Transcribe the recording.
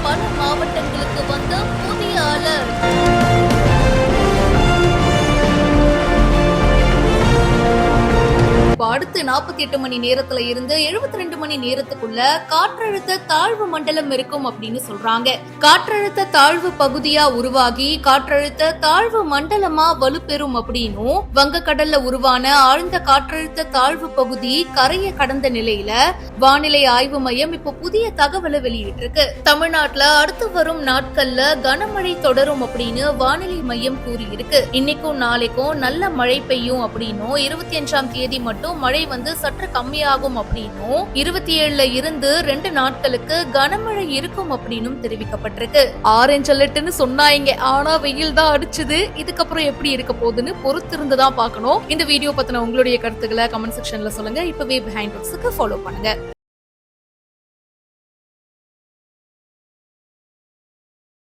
பல மாவட்டங்களுக்கு வந்த புதிய அலர்ட். அடுத்து 48 மணி நேரத்துல இருந்து 72 மணி நேரத்துக்குள்ள காற்றழுத்த தாழ்வு மண்டலம் இருக்கும் அப்படின்னு சொல்றாங்க. காற்றழுத்த தாழ்வு பகுதியா உருவாகி காற்றழுத்த தாழ்வு மண்டலமா வலுப்பெறும் அப்படின்னும், வங்கக்கடல்ல உருவான ஆழ்ந்த காற்றழுத்த தாழ்வு பகுதி கரையை கடந்த நிலையில வானிலை ஆய்வு மையம் இப்ப புதிய தகவலை வெளியிட்டிருக்கு. தமிழ்நாட்டுல அடுத்து வரும் நாட்கள்ல கனமழை தொடரும் அப்படின்னு வானிலை மையம் கூறியிருக்கு. இன்னைக்கும் நாளைக்கும் நல்ல மழை பெய்யும் அப்படின்னும், 25ஆம் தேதி மட்டும் மழை சற்று கம்மியாகும் அப்படின்னும், 27ல இருந்து 2 நாட்களுக்கு கனமழை இருக்கும் அப்படின்னு தெரிவிக்கப்பட்டிருக்கு. ஆரஞ்சு அலர்ட்னு சொன்னாங்க, ஆனா வெயில் தான் அடிச்சது. இதுக்கப்புறம் எப்படி இருக்க போகுதுன்னு பொறுத்திருந்துதான் பார்க்கணும். இந்த வீடியோ பத்தின உங்களுடைய கருத்துக்களை கமெண்ட் செக்ஷன்ல சொல்லுங்க. இப்பவே பிஹைண்ட் டாக்ஸ்க்கு ஃபாலோ பண்ணுங்க.